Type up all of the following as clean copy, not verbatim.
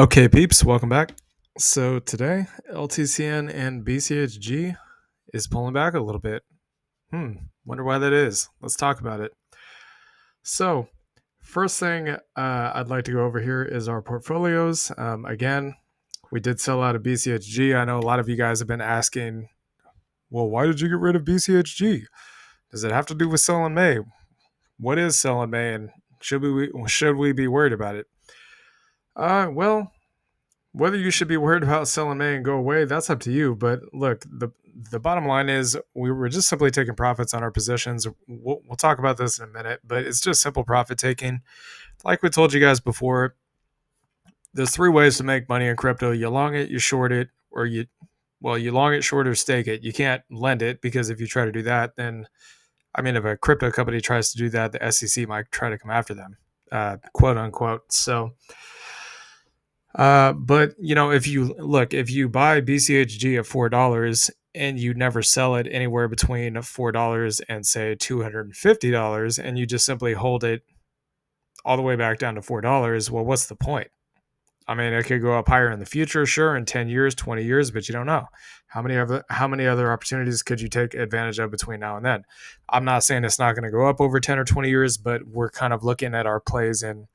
Okay, peeps, welcome back. So today, LTCN and BCHG is pulling back a little bit. Wonder why that is. Let's talk about it. So, first thing I'd like to go over here is our portfolios. Again, we did sell out of BCHG. I know a lot of you guys have been asking, well, why did you get rid of BCHG? Does it have to do with sell in May? What is sell in May, and should we be worried about it? Well, whether you should be worried about selling May and go away, that's up to you. But look, the bottom line is we were just simply taking profits on our positions. We'll talk about this in a minute, but it's just simple profit taking. Like we told you guys before, there's three ways to make money in crypto: you long it, you short it, or you long it, short, or stake it. You can't lend it because if you try to do that, then if a crypto company tries to do that, the SEC might try to come after them, quote unquote. So but if you buy BCHG at $4 and you never sell it anywhere between $4 and say $250, and you just simply hold it all the way back down to $4, well, what's the point? I mean, it could go up higher in the future, sure, in 10 years, 20 years, but you don't know. How many other opportunities could you take advantage of between now and then? I'm not saying it's not going to go up over 10 or 20 years, but we're kind of looking at our plays in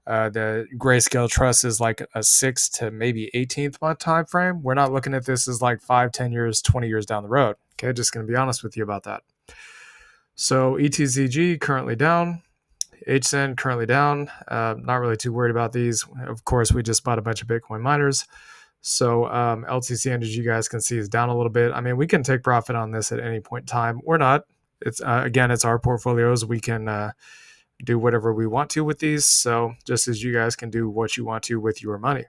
the grayscale trust is like a 6 to maybe 18th month time frame. We're not looking at this as like 5, 10 years, 20 years down the road. Okay, just going to be honest with you about that. So ETCG currently down, HZEN currently down. Not really too worried about these. Of course, we just bought a bunch of Bitcoin miners. So LTCN, as you guys can see, is down a little bit. I mean, we can take profit on this at any point in time or not. It's again, it's our portfolios. We can do whatever we want to with these. So just as you guys can do what you want to with your money.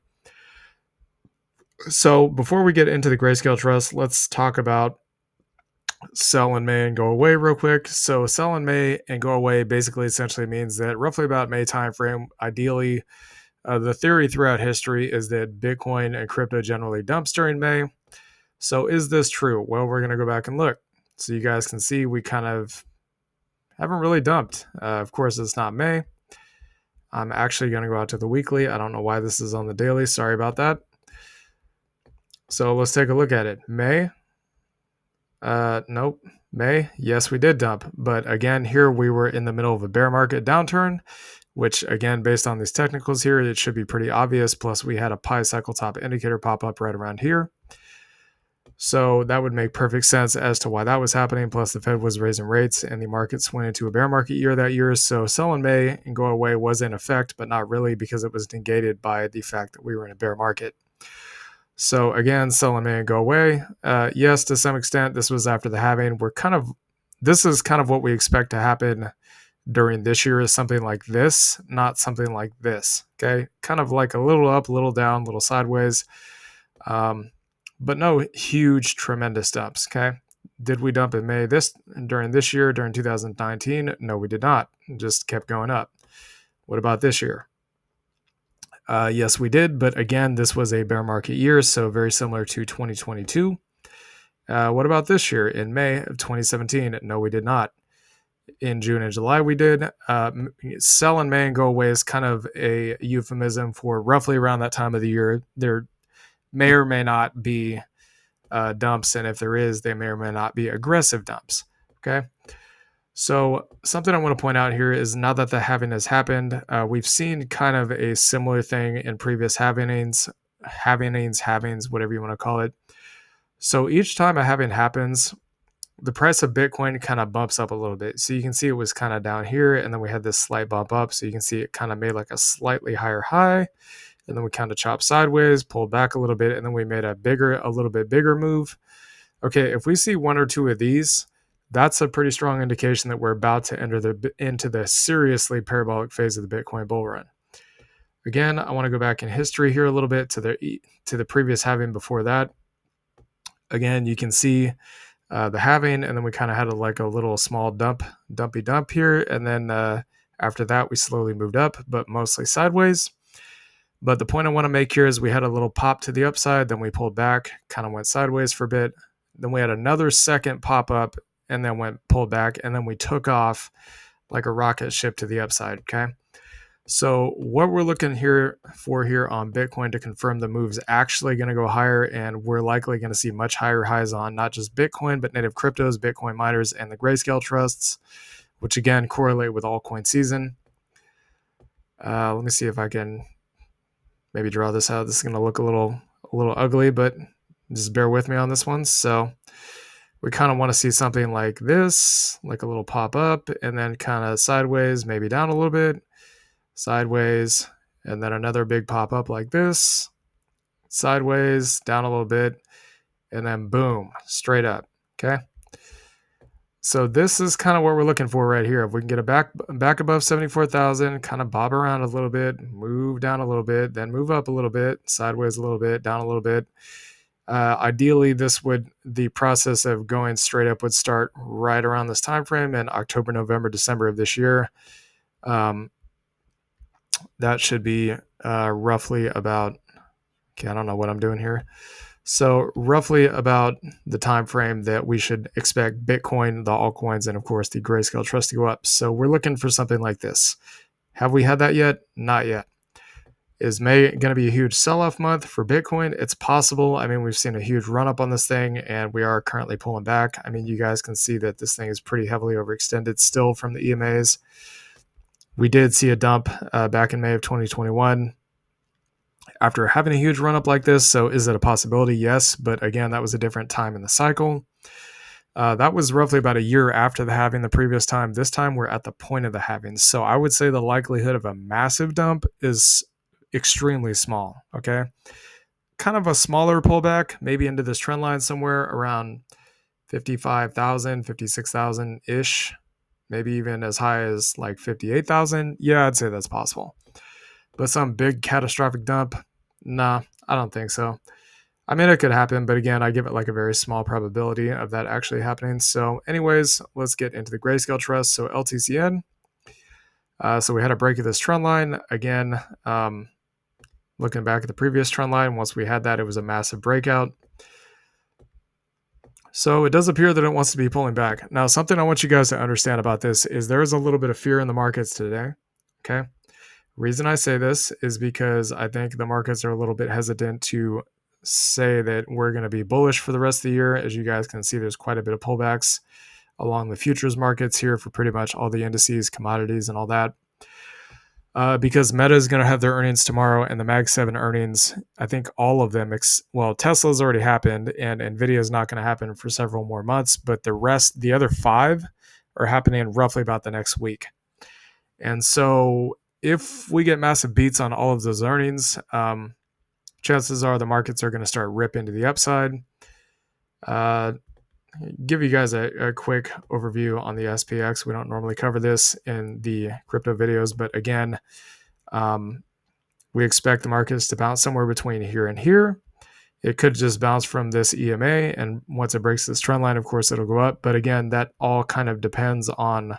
So before we get into the grayscale trust, let's talk about sell in May and go away real quick. So sell in May and go away basically essentially means that roughly about May timeframe, ideally, the theory throughout history is that Bitcoin and crypto generally dumps during May. So is this true? Well, we're going to go back and look. So you guys can see we kind of haven't really dumped. Of course, it's not May. I'm actually going to go out to the weekly. I don't know why this is on the daily. Sorry about that. So let's take a look at it. May. Nope. May. Yes, we did dump. But again, here we were in the middle of a bear market downturn, which again, based on these technicals here, it should be pretty obvious. Plus, we had a pi cycle top indicator pop up right around here. So that would make perfect sense as to why that was happening. Plus, the Fed was raising rates and the markets went into a bear market year that year. So sell in May and go away was in effect, but not really because it was negated by the fact that we were in a bear market. So again, sell in May and go away. Yes, to some extent, this was after the halving. This is kind of what we expect to happen during this year, is something like this, not something like this. Okay, kind of like a little up, a little down, a little sideways. But no huge, tremendous dumps. Okay. Did we dump in May during this year, during 2019? No, we did not. It just kept going up. What about this year? Yes, we did. But again, this was a bear market year, so very similar to 2022. What about this year in May of 2017? No, we did not. In June and July, we did. Sell in May and go away is kind of a euphemism for roughly around that time of the year. There may or may not be dumps, and if there is, they may or may not be aggressive dumps. Okay. So something I want to point out here is now that the halving has happened, we've seen kind of a similar thing in previous halvings, whatever you want to call it. So each time a halving happens, the price of Bitcoin kind of bumps up a little bit. So you can see it was kind of down here, and then we had this slight bump up. So you can see it kind of made like a slightly higher high, and then we kind of chopped sideways, pulled back a little bit, and then we made a little bit bigger move. Okay, if we see one or two of these, that's a pretty strong indication that we're about to enter into the seriously parabolic phase of the Bitcoin bull run. Again, I want to go back in history here a little bit to the previous halving before that. Again, you can see the halving, and then we kind of had a little small dumpy dump here, and then after that we slowly moved up, but mostly sideways. But the point I want to make here is we had a little pop to the upside, then we pulled back, kind of went sideways for a bit, then we had another second pop up, and then pulled back, and then we took off like a rocket ship to the upside. Okay, So what we're looking here on Bitcoin to confirm the move is actually going to go higher, and we're likely going to see much higher highs on not just Bitcoin, but native cryptos, Bitcoin miners, and the grayscale trusts, which again correlate with altcoin season. Let me see if I can maybe draw this out. This is going to look a little ugly, but just bear with me on this one. So we kind of want to see something like this, like a little pop up, and then kind of sideways, maybe down a little bit, sideways, and then another big pop up like this, sideways, down a little bit, and then boom, straight up. Okay. So this is kind of what we're looking for right here. If we can get a back above 74,000, kind of bob around a little bit, move down a little bit, then move up a little bit, sideways a little bit, down a little bit. Ideally, the process of going straight up would start right around this time frame in October, November, December of this year. That should be roughly about, okay, I don't know what I'm doing here. So roughly about the time frame that we should expect Bitcoin, the altcoins, and of course the grayscale trust to go up. So we're looking for something like this. Have we had that yet? Not yet. Is May going to be a huge sell-off month for Bitcoin? It's possible. I mean, we've seen a huge run-up on this thing, and we are currently pulling back. I mean, you guys can see that this thing is pretty heavily overextended still from the EMAs. We did see a dump back in May of 2021 after having a huge run-up like this. So is it a possibility? Yes. But again, that was a different time in the cycle. That was roughly about a year after the halving the previous time. This time we're at the point of the halving. So I would say the likelihood of a massive dump is extremely small. Okay. Kind of a smaller pullback, maybe into this trend line somewhere around 55,000, 56,000 ish, maybe even as high as like 58,000. Yeah, I'd say that's possible. But some big catastrophic dump, nah, I don't think so. I mean, it could happen, but again, I give it like a very small probability of that actually happening. So anyways, let's get into the grayscale trust. So LTCN. So we had a break of this trend line. Again, looking back at the previous trend line, once we had that, it was a massive breakout. So it does appear that it wants to be pulling back. Now, something I want you guys to understand about this is there is a little bit of fear in the markets today. Okay. Reason I say this is because I think the markets are a little bit hesitant to say that we're going to be bullish for the rest of the year. As you guys can see, there's quite a bit of pullbacks along the futures markets here for pretty much all the indices, commodities, and all that. Because Meta is going to have their earnings tomorrow, and the Mag 7 earnings, I think all of them, Tesla's already happened, and Nvidia is not going to happen for several more months, but the other 5 are happening roughly about the next week. And so if we get massive beats on all of those earnings, chances are the markets are going to start ripping to the upside. Give you guys a quick overview on the SPX. We don't normally cover this in the crypto videos, but again, we expect the markets to bounce somewhere between here and here. It could just bounce from this EMA, and once it breaks this trend line, of course, it'll go up. But again, that all kind of depends on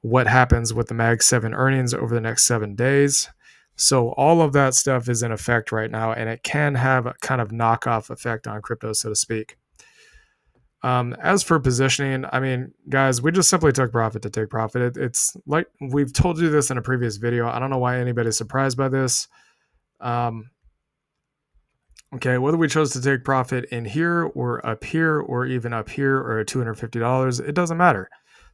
what happens with the Mag 7 earnings over the next 7 days. So all of that stuff is in effect right now, and it can have a kind of knockoff effect on crypto, so to speak. As for positioning, I mean, guys, we just simply took profit to take profit. It's like we've told you this in a previous video. I don't know why anybody's surprised by this. Okay, whether we chose to take profit in here or up here or even up here or at $250, it doesn't matter.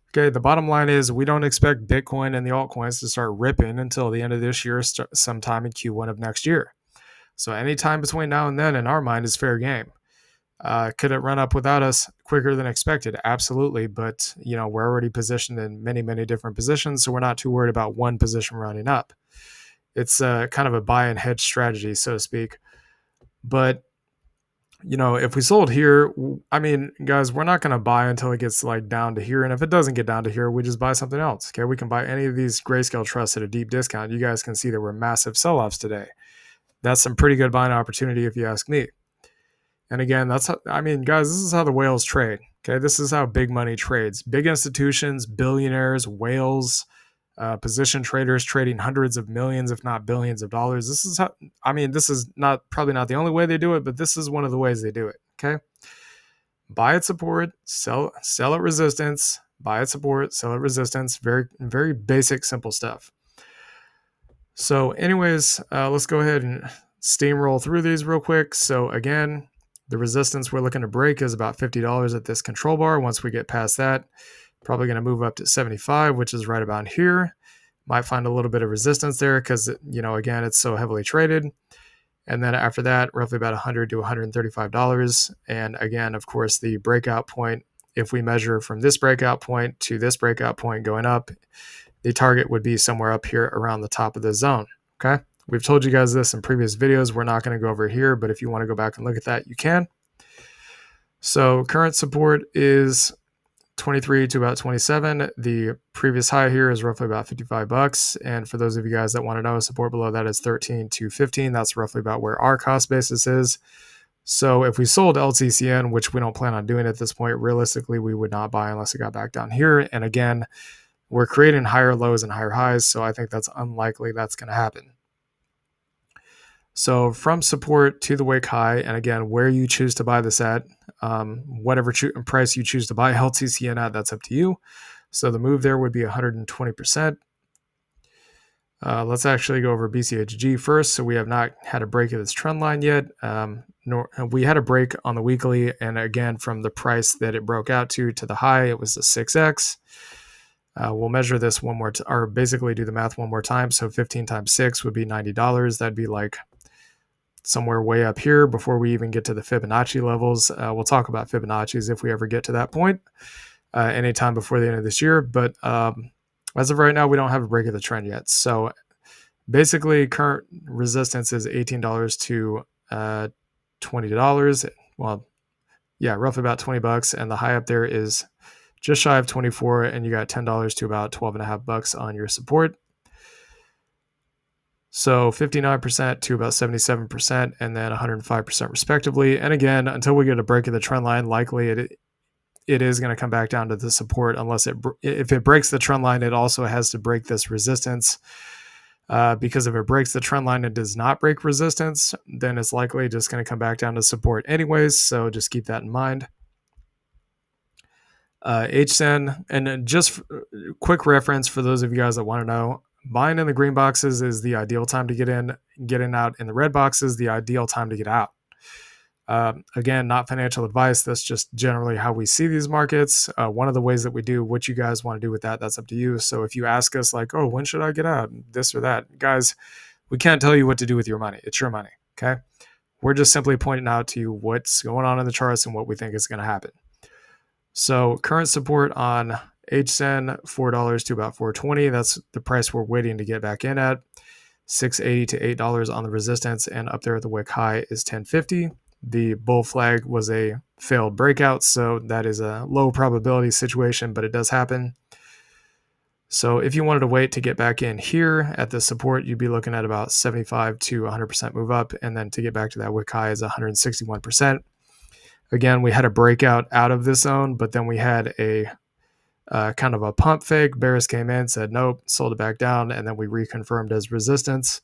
Okay, the bottom line is we don't expect Bitcoin and the altcoins to start ripping until the end of this year, sometime in Q1 of next year. So any time between now and then, in our mind, is fair game. Could it run up without us quicker than expected? Absolutely. But, we're already positioned in many, many different positions, so we're not too worried about one position running up. It's kind of a buy and hedge strategy, so to speak. But, if we sold here, I mean, guys, we're not going to buy until it gets like down to here. And if it doesn't get down to here, we just buy something else. Okay, we can buy any of these grayscale trusts at a deep discount. You guys can see there were massive sell-offs today. That's some pretty good buying opportunity if you ask me. And again, guys, this is how the whales trade. Okay, this is how big money trades. Big institutions, billionaires, whales, position traders trading hundreds of millions, if not billions of dollars. This is probably not the only way they do it, but this is one of the ways they do it. Okay, buy at support, sell at resistance, buy at support, sell at resistance. Very, very basic, simple stuff. So anyways, let's go ahead and steamroll through these real quick. So again, the resistance we're looking to break is about $50 at this control bar. Once we get past that, probably going to move up to 75, which is right about here. Might find a little bit of resistance there because, again, it's so heavily traded. And then after that, roughly about $100 to $135. And again, of course, the breakout point, if we measure from this breakout point to this breakout point going up, the target would be somewhere up here around the top of the zone. Okay. We've told you guys this in previous videos. We're not going to go over here, but if you want to go back and look at that, you can. So current support is 23 to about 27. The previous high here is roughly about $55. And for those of you guys that want to know, support below that is 13 to 15. That's roughly about where our cost basis is. So if we sold LTCN, which we don't plan on doing at this point, realistically, we would not buy unless it got back down here. And again, we're creating higher lows and higher highs. So I think that's unlikely that's going to happen. So from support to the wick high, and again, where you choose to buy this at, whatever price you choose to buy LTCN at, that's up to you. So the move there would be 120%. Let's actually go over BCHG first. So we have not had a break of this trend line yet. We had a break on the weekly, and again, from the price that it broke out to the high, it was a 6x. We'll measure this one more, or basically do the math one more time. So 15 times 6 would be $90. That'd be like somewhere way up here before we even get to the Fibonacci levels. We'll talk about Fibonacci's if we ever get to that point anytime before the end of this year. But as of right now, we don't have a break of the trend yet. So basically, current resistance is $18 to $20. Well, yeah, roughly about $20. And the high up there is just shy of 24, and you got $10 to about $12.50 on your support. So 59% to about 77%, and then 105% respectively. And again, until we get a break of the trend line, likely it is going to come back down to the support unless if it breaks the trend line, it also has to break this resistance. Because if it breaks the trend line and does not break resistance, then it's likely just going to come back down to support anyways. So just keep that in mind. HZEN, and just quick reference for those of you guys that want to know, buying in the green boxes is the ideal time to get in. Getting out in the red boxes, the ideal time to get out. Again, not financial advice. That's just generally how we see these markets. One of the ways that we do, what you guys want to do with that, that's up to you. So if you ask us like, oh, when should I get out? This or that. Guys, we can't tell you what to do with your money. It's your money, okay? We're just simply pointing out to you what's going on in the charts and what we think is going to happen. So current support on HZEN, $4 to about $4.20. That's the price we're waiting to get back in at. $6.80 to $8 on the resistance, and up there at the wick high is $10.50. The bull flag was a failed breakout, so that is a low probability situation, but it does happen. So if you wanted to wait to get back in here at the support, you'd be looking at about 75 to 100% move up, and then to get back to that wick high is 161%. Again, we had a breakout out of this zone, but then we had a kind of a pump fake. Bears came in, said nope, sold it back down, and then we reconfirmed as resistance.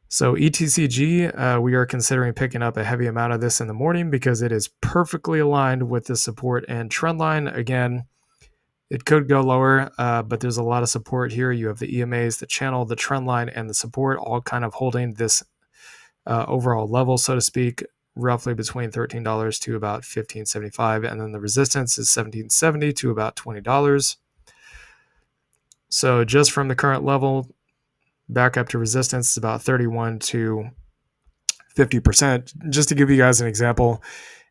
So ETCG, we are considering picking up a heavy amount of this in the morning because it is perfectly aligned with the support and trend line. Again, it could go lower, but there's a lot of support here. You have the EMAs, the channel, the trend line, and the support all kind of holding this overall level, so to speak, roughly between $13 to about $15.75, and then the resistance is $17.70 to about $20. So just from the current level back up to resistance is about 31 to 50%. Just to give you guys an example,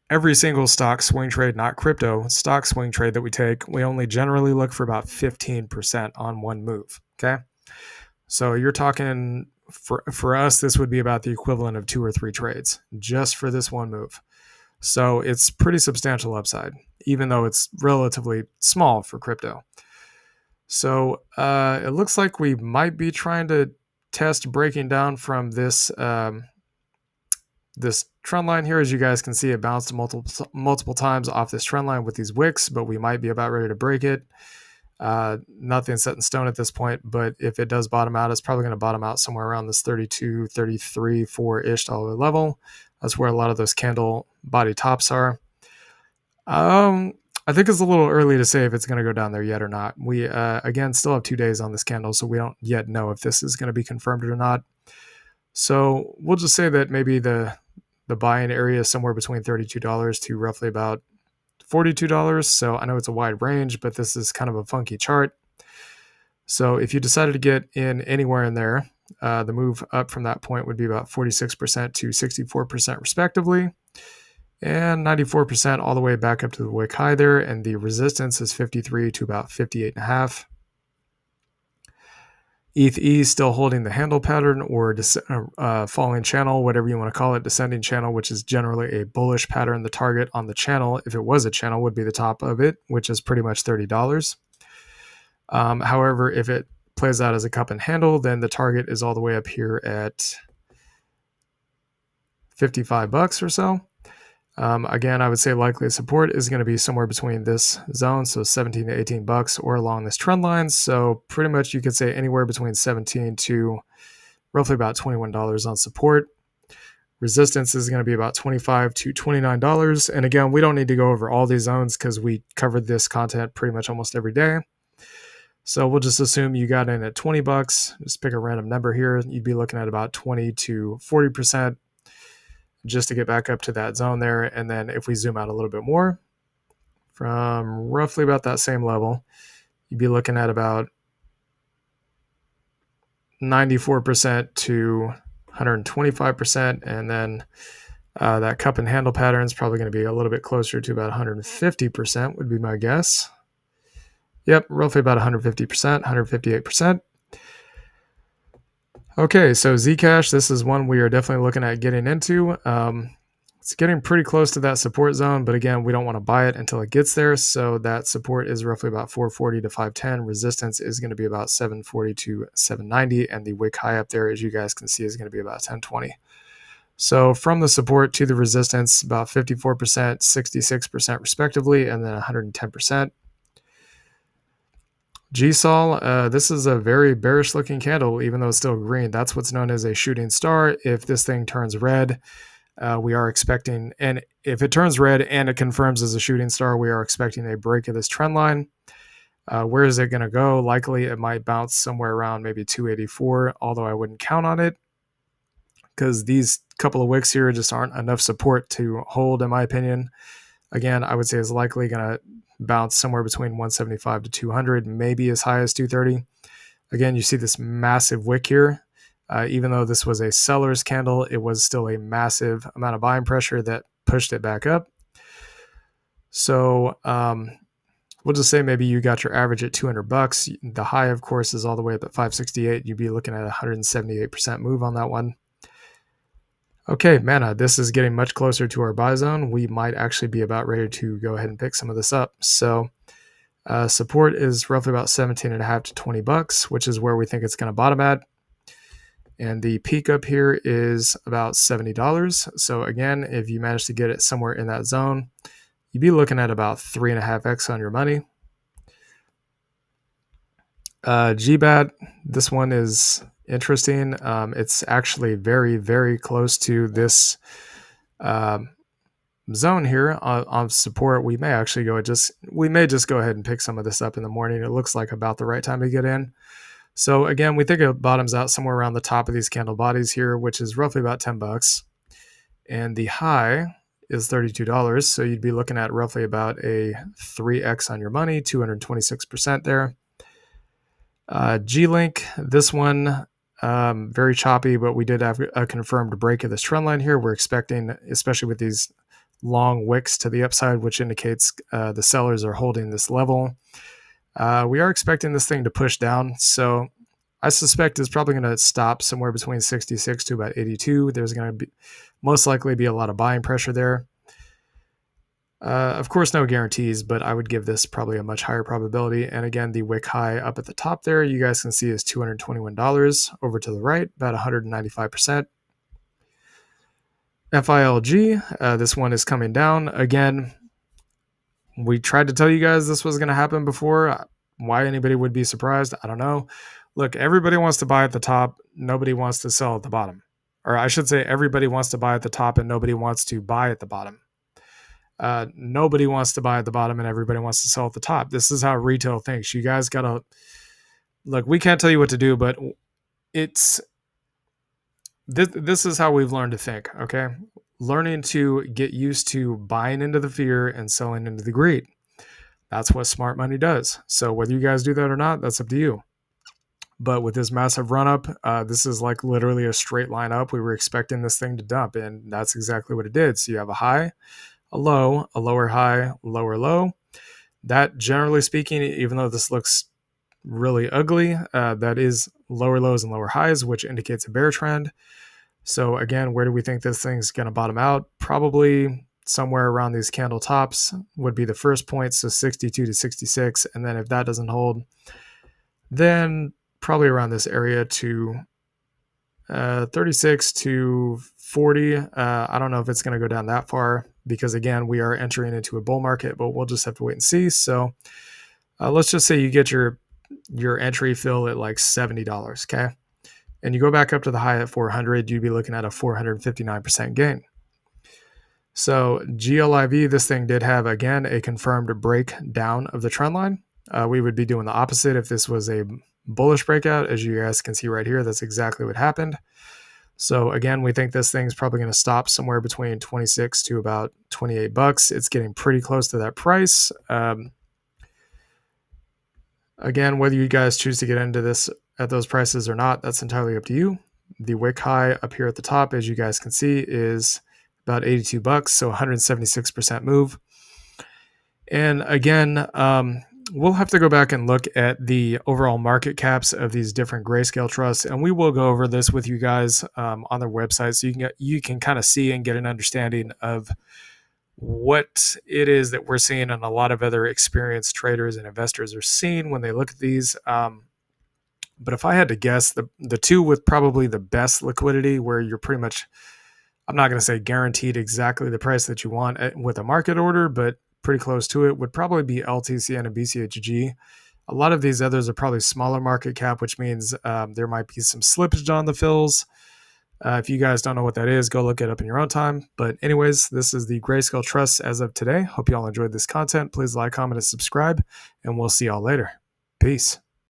every single stock swing trade, not crypto, stock swing trade that we take, we only generally look for about 15% on one move, okay? So you're talking, for us, this would be about the equivalent of 2 or 3 trades just for this one move. So it's pretty substantial upside, even though it's relatively small for crypto. So it looks like we might be trying to test breaking down from this this trend line here. As you guys can see, it bounced multiple times off this trend line with these wicks, but we might be about ready to break it. Nothing set in stone at this point, but if it does bottom out, it's probably going to bottom out somewhere around this 32, 33, 4-ish dollar level. That's where a lot of those candle body tops are. I think it's a little early to say if it's going to go down there yet or not. We, again, still have 2 days on this candle, so we don't yet know if this is going to be confirmed or not. So we'll just say that maybe the buy-in area is somewhere between $32 to roughly about $42. So I know it's a wide range, but this is kind of a funky chart. So if you decided to get in anywhere in there, the move up from that point would be about 46% to 64% respectively, and 94% all the way back up to the wick high there, and the resistance is 53 to about 58.5. ETH still holding the handle pattern or falling channel, whatever you want to call it, descending channel, which is generally a bullish pattern. The target on the channel, if it was a channel, would be the top of it, which is pretty much $30. However, if it plays out as a cup and handle, then the target is all the way up here at $55 or so. Again, I would say likely support is going to be somewhere between this zone, so 17 to 18 bucks, or along this trend line. So pretty much you could say anywhere between 17 to roughly about $21 on support. Resistance is going to be about $25 to $29. And again, we don't need to go over all these zones because we covered this content pretty much almost every day. So we'll just assume you got in at 20 bucks. Just pick a random number here. You'd be looking at about 20 to 40% just to get back up to that zone there. And then if we zoom out a little bit more, from roughly about that same level, you'd be looking at about 94% to 125%. And then that cup and handle pattern is probably going to be a little bit closer to about 150% would be my guess. Yep, roughly about 150%, 158%. Okay, so Zcash, this is one we are definitely looking at getting into. It's getting pretty close to that support zone, but again, we don't want to buy it until it gets there. So that support is roughly about 440 to 510. Resistance is going to be about 740 to 790. And the wick high up there, as you guys can see, is going to be about 1020. So from the support to the resistance, about 54%, 66% respectively, and then 110%. GSOL, this is a very bearish looking candle, even though it's still green. That's what's known as a shooting star. If this thing turns red, we are expecting, and if it turns red and it confirms as a shooting star, we are expecting a break of this trend line. Where is it going to go? Likely it might bounce somewhere around maybe 284, although I wouldn't count on it because these couple of wicks here just aren't enough support to hold, in my opinion. Again, I would say it's likely going to bounce somewhere between 175 to 200, maybe as high as 230. Again, you see this massive wick here. Even though this was a seller's candle, it was still a massive amount of buying pressure that pushed it back up. So we'll just say maybe you got your average at 200 bucks. The high, of course, is all the way up at 568. You'd be looking at a 178% move on that one. Okay, Mana, this is getting much closer to our buy zone. We might actually be about ready to go ahead and pick some of this up. So support is roughly about 17.5 to 20 bucks, which is where we think it's going to bottom at. And the peak up here is about $70. So again, if you manage to get it somewhere in that zone, you'd be looking at about 3.5x on your money. GBAT, this one is interesting. It's actually very, very close to this zone here on support. We may actually we may just go ahead and pick some of this up in the morning. It looks like about the right time to get in. So again, we think it bottoms out somewhere around the top of these candle bodies here, which is roughly about 10 bucks. And the high is $32. So you'd be looking at roughly about a 3x on your money, 226% there. G-Link, this one, very choppy, but we did have a confirmed break of this trend line here. We're expecting, especially with these long wicks to the upside, which indicates the sellers are holding this level. We are expecting this thing to push down. So I suspect it's probably going to stop somewhere between 66 to about 82. There's going to be most likely be a lot of buying pressure there. Of course, no guarantees, but I would give this probably a much higher probability. And again, the wick high up at the top there, you guys can see is $221. Over to the right, about 195%. FILG, this one is coming down. Again, we tried to tell you guys this was going to happen before. Why anybody would be surprised, I don't know. Look, everybody wants to buy at the top. Nobody wants to sell at the bottom. Or I should say everybody wants to buy at the top and nobody wants to buy at the bottom. Nobody wants to buy at the bottom and everybody wants to sell at the top. This is how retail thinks. You guys gotta look. We can't tell you what to do, but it's this is how we've learned to think. Okay, learning to get used to buying into the fear and selling into the greed. That's what smart money does. So whether you guys do that or not, that's up to you. But with this massive run up, this is like literally a straight line up. We were expecting this thing to dump, and that's exactly what it did. So you have a high, a low, a lower high, lower low. That, generally speaking, even though this looks really ugly, that is lower lows and lower highs, which indicates a bear trend. So again, where do we think this thing's going to bottom out? Probably somewhere around these candle tops would be the first point, so 62 to 66. And then if that doesn't hold, then probably around this area to 36 to 40. I don't know if it's going to go down that far because, again, we are entering into a bull market, but we'll just have to wait and see. So let's just say you get your entry fill at like $70, okay? And you go back up to the high at 400, you'd be looking at a 459% gain. So GLIV, this thing did have, again, a confirmed breakdown of the trend line. We would be doing the opposite if this was a bullish breakout. As you guys can see right here, that's exactly what happened. So again, we think this thing's probably going to stop somewhere between 26 to about 28 bucks. It's getting pretty close to that price. Again, whether you guys choose to get into this at those prices or not, that's entirely up to you. The wick high up here at the top, as you guys can see, is about 82 bucks, so 176% move. And again, we'll have to go back and look at the overall market caps of these different grayscale trusts, and we will go over this with you guys on their website, so you can kind of see and get an understanding of what it is that we're seeing and a lot of other experienced traders and investors are seeing when they look at these. But if I had to guess, the two with probably the best liquidity, where you're pretty much, I'm not going to say guaranteed exactly the price that you want with a market order, but pretty close to it, would probably be LTCN and BCHG. A lot of these others are probably smaller market cap, which means there might be some slippage on the fills. If you guys don't know what that is, go look it up in your own time. But anyways, this is the Grayscale Trust as of today. Hope you all enjoyed this content. Please like, comment, and subscribe, and we'll see y'all later. Peace.